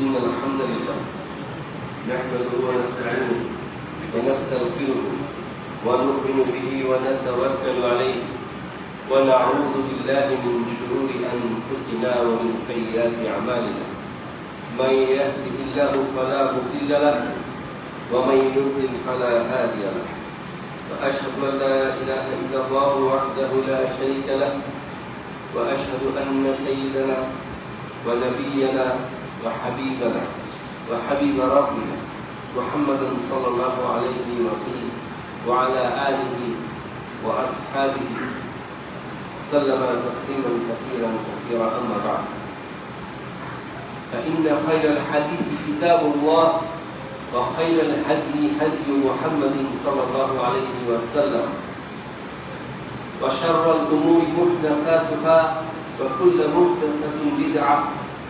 إن الحمد لله نحمده ونستعينه ونستغفره ونؤمن به ونتوكل عليه ونعوذ بالله من شرور أنفسنا ومن سيئات أعمالنا من يهده الله فلا مضل له ومن يضلل فلا هادي له وأشهد أن لا إله إلا الله وحده لا شريك له وأشهد أن سيدنا ونبينا وحبيبنا وحبيب ربنا محمدا صلى الله عليه وسلم وعلى آله وأصحابه سلم تسليما كثيرا أما بعد فإن خير الحديث كتاب الله وخير الهدي هدي محمد صلى الله عليه وسلم وشر الأمور محدثاتها وكل محدثة بدعة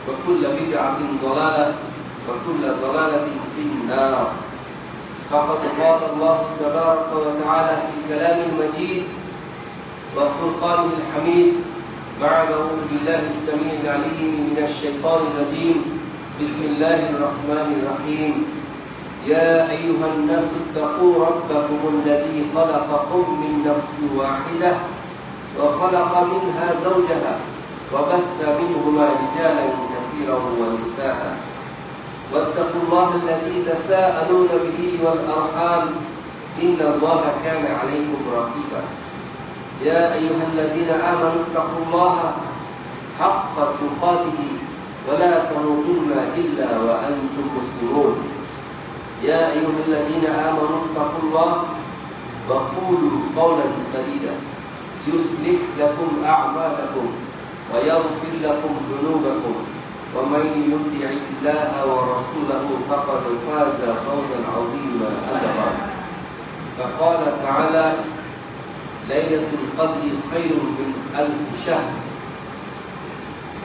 وكل بدعة ضلالة وكل ضلالة في النار فقد قال الله تبارك وتعالى في كلام المجيد وفرقانه الحميد بعد أعوذ بالله السميع العليم من الشيطان الرجيم بسم الله الرحمن الرحيم يا أيها الناس اتقوا ربكم الذي خلقكم من نفس واحدة وخلق منها زوجها وبث منهما رجالا كثيرا ونساء واتقوا الله الذي تساءلون به والأرحام إن الله كان عليكم رقيبا يا أيها الذين آمنوا اتقوا الله حق تقاته ولا تموتن إلا وأنتم مسلمون يا أيها الذين آمنوا اتقوا الله وقولوا قولا سديدا يصلح لكم أعمالكم ويغفر لكم ذنوبكم ومن يطع الله ورسوله فقد فاز فوزا عظيما أما بعد فقال تعالى ليلة القدر خير من 1000 شهر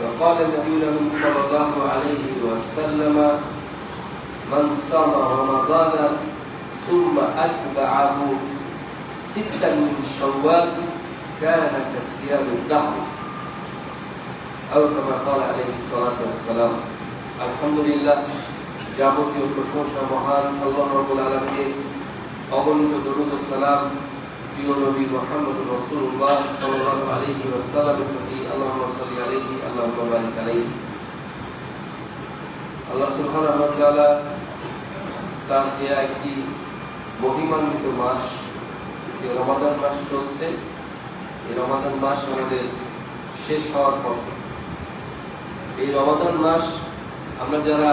وقال النبي صلى الله عليه وسلم من صام رمضان ثم أتبعه 6 من شوال كان كصيام الدهر أو كما قال عليه الصلاة والسلام الحمد لله যাবতীয় প্রশংসা মহান আল্লাহ রাব্বুল আলামিনের অগণিত দরুদ ও সালাম প্রিয় নবী মুহাম্মদ রাসূলুল্লাহ সাল্লাল্লাহু আলাইহি ওয়াসাল্লামের প্রতি আল্লাহুম্মা সাল্লি আলাইহি আল্লাহুম্মা বারিক আলাইহি আল্লাহ সুবহানাহু ওয়া তাআলা তার দেয়া একটি মহিমান্বিত মাস এই রমাদান মাস চলছে এই রমাদান মাস আমাদের শেষ হওয়ার পথে এই রমাদান মাস আমরা যারা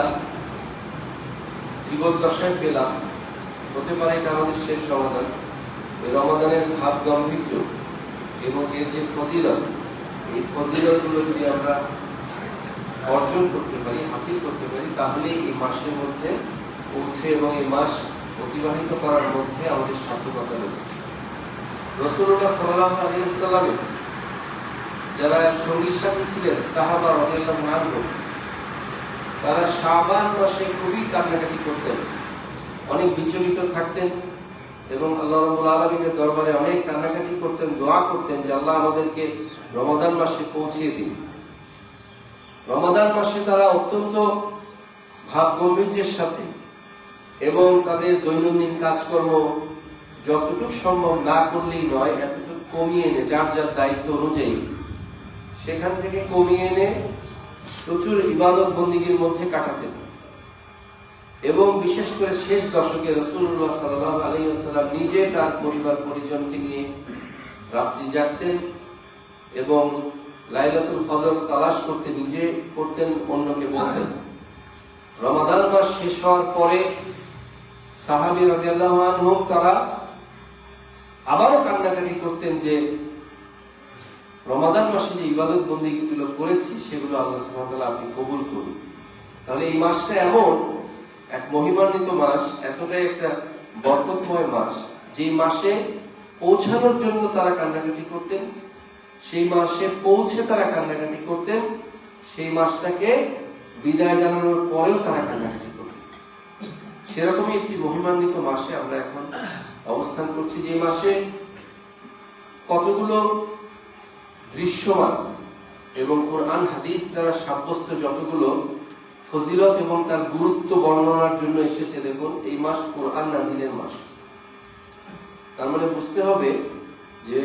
জীবদ্দশায় পেলাম হতে পারে এটা আমাদের শেষ রমাদান এই রমাদানের ভাব গাম্ভীর্য এবং এর যে ফজিলত এই ফজিলতগুলো যদি আমরা অর্জন করতে পারি হাসিল করতে পারি তাহলে এই মাসের মধ্যে পৌঁছে এবং এই মাস অতিবাহিত করার মধ্যে আমাদের সার্থকতা রয়েছে রাসূলুল্লাহ সাল্লাল্লাহু আলাইহি ওয়াসাল্লামের যারা সঙ্গী সাথী ছিলেন সাহাবা রাদিয়াল্লাহু আনহু তারা শাবান মাসে খুবই কান্নাকাটি করতেন অনেক বিচলিত থাকতেন এবং আল্লাহ রাব্বুল আলামিনের দরবারে অনেক কান্নাকাটি করতেন দোয়া করতেন যে আল্লাহ আমাদেরকে রমাদান মাসে পৌঁছিয়ে দিন রমাদান মাসে তারা অত্যন্ত ভাবগম্ভীর্যের সাথে এবং তাদের দৈনন্দিন কাজকর্ম যতটুকু সম্ভব না করলেই নয় এতটুকু কমিয়ে এনে যার যার দায়িত্ব অনুযায়ী সেখান থেকে কমিয়ে এনে প্রচুর ইবাদত বন্দিগির মধ্যে কাটাতেন এবং বিশেষ করে শেষ দশকে রাসূলুল্লাহ সাল্লাল্লাহু আলাইহি ওয়াসাল্লাম নিজে তার পরিবার পরিজনকে নিয়ে রাত্রি জাগতেন এবং লাইলাতুল কদর তালাশ করতে নিজে করতেন অন্যকে বলতেন রমাদান মাস শেষ হওয়ার পরে সাহাবী রাদিয়াল্লাহু আনহুম তারা আবারও কান্নাকাটি করতেন যে রমাদান মাসে যে ইবাদত বন্দেগীগুলো করেছি সেগুলো আল্লাহ সুবহানাহু ওয়া তাআলা আপনি কবুল করুন তাহলে এই মাসটা এমন এক মহিমান্বিত মাস এতটাই একটা বরকতময় মাস যে মাসে পৌঁছানোর জন্য তারা কান্নাকাটি করতেন সেই মাসে পৌঁছে তারা কান্নাকাটি করতেন সেই মাসটাকে বিদায় জানানোর পরেও তারা কান্নাকাটি করতেন সেরকমই একটি মহিমান্বিত মাসে আমরা এখন অবস্থান করছি যে মাসে কতগুলো দৃশ্যমান এবং কোরআন হাদিস দ্বারা সাব্যস্ত যতগুলো ফজিলত এবং তার গুরুত্ব বর্ণনার জন্য এসেছে। দেখুন, এই মাস কোরআন নাজিলের মাস। তার মানে বুঝতে হবে যে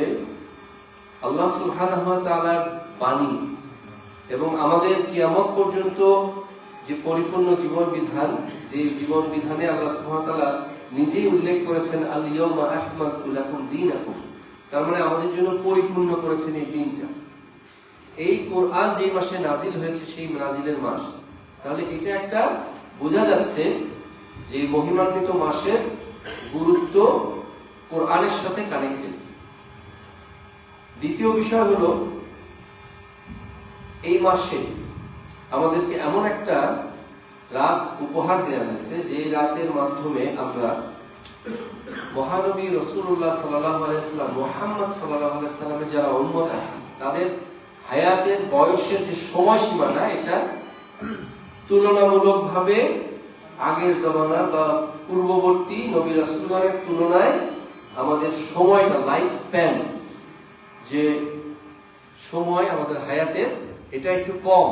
আল্লাহ সুবহানাহু ওয়া তাআলার বাণী এবং আমাদের কিয়ামত পর্যন্ত যে পরিপূর্ণ জীবন বিধান, যে জীবন বিধানে আল্লাহ সুবহানাহু ওয়া তাআলা নিজেই উল্লেখ করেছেন আল ইয়াউমা আকমালতু লাকুম দীনাকুম, তার মানে আমাদের জন্য পরিপূর্ণ করেছেন এই দিনটা। এই কোরআন যেই মাসে নাজিল হয়েছে সেই নাজিলের মাস, তাহলে এটা একটা বোঝা যাচ্ছে যে মহিমান্বিত মাসের গুরুত্ব কোরআনের সাথে কানেক্টেড। দ্বিতীয় বিষয় হলো, এই মাসে আমাদেরকে এমন একটা রাত উপহার দেওয়া হয়েছে যে রাতের মাধ্যমে আমরা মহানবী রাসূলুল্লাহ সাল্লাল্লাহু আলাইহি ওয়াসাল্লাম, মুহাম্মদ সাল্লাল্লাহু আলাইহি ওয়াসাল্লামের যারা উম্মত আছে তাদের হায়াতের বয়সের যে সময়সীমাটা, এটা তুলনামূলকভাবে আগের জমানা বা পূর্ববর্তী নবী রাসূলগণের তুলনায় আমাদের সময়টা, লাইফ স্প্যান, যে সময় আমাদের হায়াতের, এটা একটু কম।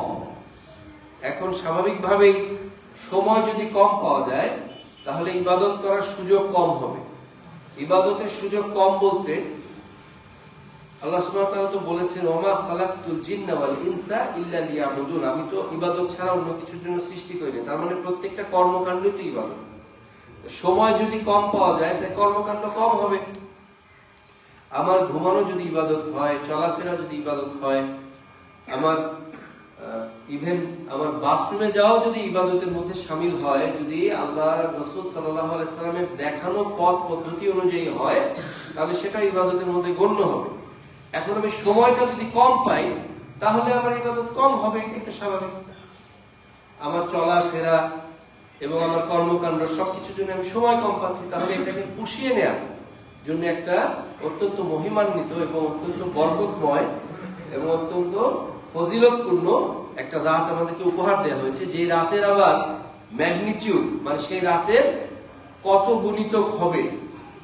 এখন স্বাভাবিকভাবেই সময় যদি কম পাওয়া যায় তাহলে ইবাদত করার সুযোগ কম হবে। ইবাদতের সুযোগ কম বলতে আল্লাহ সুবহানাহু ওয়া তাআলা তো বলেছেন, ওমা খালাকতুল জিন্না ওয়াল ইনসা ইল্লা লিয়াবুদুন, আমি তো ইবাদত ছাড়া অন্য কিছুর জন্য সৃষ্টি করিনি। তার মানে প্রত্যেকটা কর্মকাণ্ডই তো ইবাদত। সময় যদি কম পাওয়া যায় তাই কর্মকাণ্ড কম হবে। আমার ঘুমানো যদি ইবাদত হয়, চলাফেরা যদি ইবাদত হয়, আমার ইভেন আমার বাথরুমে যাওয়া যদি ইবাদতের মধ্যে শামিল হয়, যদি আল্লাহ রাসূল সাল্লাল্লাহু আলাইহি ওয়াসাল্লামের দেখানো পথ পদ্ধতি অনুযায়ী হয়, তাহলে সেটা ইবাদতের মধ্যে গণ্য হবে। এখন আমি সময়টা যদি কম পাই তাহলে আমার ইবাদত কম হবে, এটাই তো স্বাভাবিক। আমার চলাফেরা এবং আমার কর্মকাণ্ড সবকিছুর জন্য আমি সময় কম পাচ্ছি, তাহলে এটাকে পুষিয়ে নেওয়ার জন্য একটা অত্যন্ত মহিমান্বিত এবং অত্যন্ত বরকতময় এবং অত্যন্ত ফজিলতপূর্ণ একটা রাত আমাদেরকে উপহার দেওয়া হয়েছে। যে রাতের আবার ম্যাগনিটিউড, মানে সেই রাতের কত গুণিতক হবে,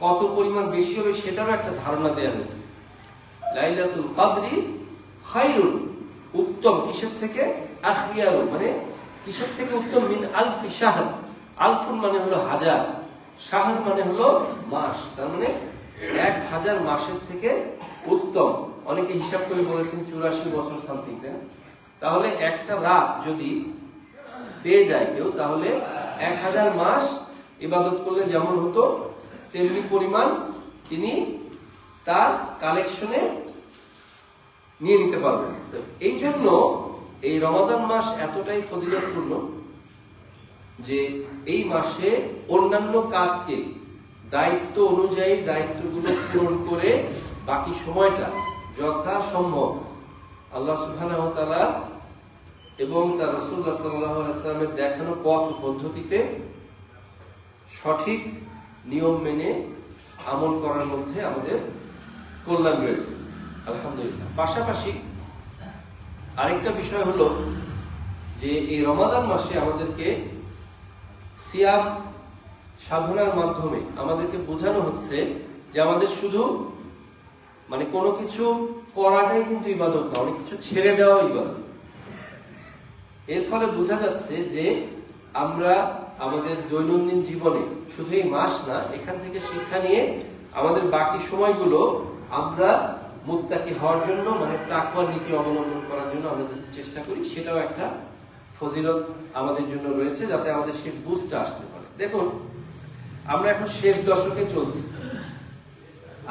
কত পরিমাণ বেশি হবে, সেটারও একটা ধারণা দেওয়া হয়েছে। লাইলাতুল কদরি খায়রুন, উত্তম কিসের থেকে? আখরিয়ারু, মানে কিসের থেকে উত্তম? মিন আলফি শাহর। আলফুন মানে হলো হাজার, শাহর মানে হলো মাস, তার মানে 1000 মাসের থেকে উত্তম। অনেকে হিসাব করে বলেছেন 84 বছর সামথিং। তাহলে একটা রাত যদি পেয়ে যায় কেউ, তাহলে 1000 মাস ইবাদত করলে যেমন হতো তেমনি পরিমাণ তিনি তার কালেকশনে নিয়ে নিতে পারবেন। এই জন্য এই রমাদান মাস এতটাই ফজিলতপূর্ণ যে এই মাসে অন্যান্য কাজকে দায়িত্ব অনুযায়ী দায়িত্বগুলো পূরণ করে বাকি সময়টা যথাসম্ভব আল্লাহ সুবহানাহু ওয়া তাআলা এবং তার রাসূলুল্লাহ সাল্লাল্লাহু আলাইহি ওয়াসাল্লামের দেখানো পথ পদ্ধতিতে সঠিক নিয়ম মেনে আমল করার মধ্যে আমাদের কল্যাণ রয়েছে, আলহামদুলিল্লাহ। পাশাপাশি আরেকটা বিষয় হলো যে এই রমাদান মাসে আমাদেরকে সিয়াম সাধনার মাধ্যমে আমাদেরকে বোঝানো হচ্ছে যে আমাদের শুধু মানে কোনো কিছু করাটাই কিন্তু ইবাদত না, অনেক কিছু ছেড়ে দেওয়া ইবাদত। এর ফলে বোঝা যাচ্ছে যে আমরা আমাদের দৈনন্দিন জীবনে শুধু এই মাস না, এখান থেকে শিক্ষা নিয়ে আমাদের বাকি সময়গুলো আমরা মুত্তাকি হওয়ার জন্য, মানে তাকওয়ার নীতি অবলম্বন করার জন্য আমরা যাতে চেষ্টা করি, সেটাও একটা ফজিলত আমাদের জন্য রয়েছে, যাতে আমাদের সেই বুঝটা আসতে পারে। দেখুন, আমরা এখন শেষ দশকে চলছি।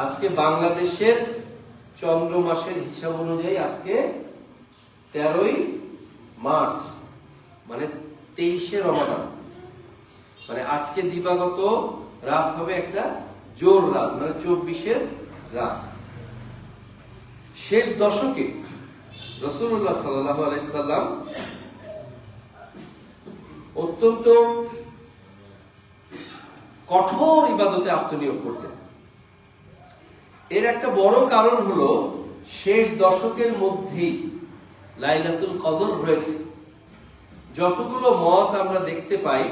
আজকে বাংলাদেশের চন্দ্র মাসের হিসাব অনুযায়ী আজকে 13ই মার্চ, মানে 23শে রমাদান, মানে আজকে দিবাগত রাত হবে একটা জোর রাত, মানে 24-এর রাত। শেষ দশকে রাসূলুল্লাহ সাল্লাল্লাহু আলাইহি সাল্লাম অত্যন্ত কঠোর ইবাদতে আত্মনিয়োগ করতেন। এর একটা বড় কারণ হলো শেষ দশকের মধ্যেই লাইলাতুল কদর রয়েছে। যতগুলো মত আমরা দেখতে পাই,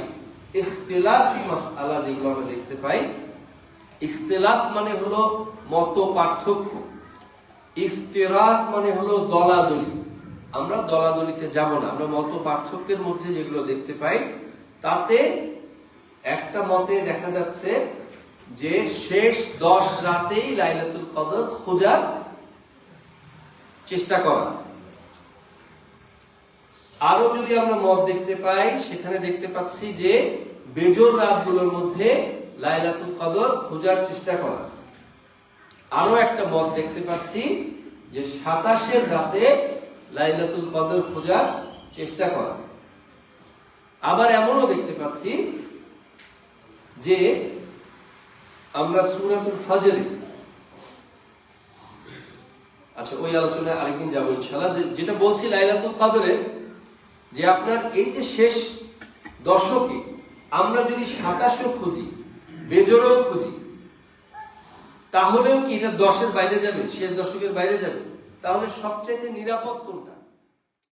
ইখতিলাফি মাসআলা যেগুলো আমরা দেখতে পাই, ইখতিলাফ মানে হলো মত পার্থক্য, ইফতিরাক মানে হলো দলাদলি। আমরা দলাদলিতে যাব না। আমরা মত পার্থক্যের মধ্যে যেগুলো দেখতে পাই তাতে একটা মতে দেখা যাচ্ছে যে শেষ 10 রাতেই লাইলাতুল কদর খোঁজার চেষ্টা করা। আরো যদি আমরা মত দেখতে পাই সেখানে দেখতে পাচ্ছি যে বেজোর রাতগুলোর মধ্যে লাইলাতুল কদর খোঁজার চেষ্টা করা। আরো একটা মত দেখতে পাচ্ছি যে 27 রাতে লাইলাতুল কদর খোঁজার চেষ্টা করা। আবার এমনও দেখতে পাচ্ছি যে আমরা সূরাতুল ফজরে, আচ্ছা ওই আলোচনায় আরেকদিন যাবো ইনশাআল্লাহ। যেটা বলছি লাইলাতুল কদরে যে আপনার এই যে শেষ দশকে আমরা যদি 27 খুঁজি, বেজোরও খুঁজি, তাহলেও কি এটা 10-এর বাইরে যাবে, শেষ দশকের বাইরে যাবে? তাহলে সবচাইতে নিরাপদ কোনটা?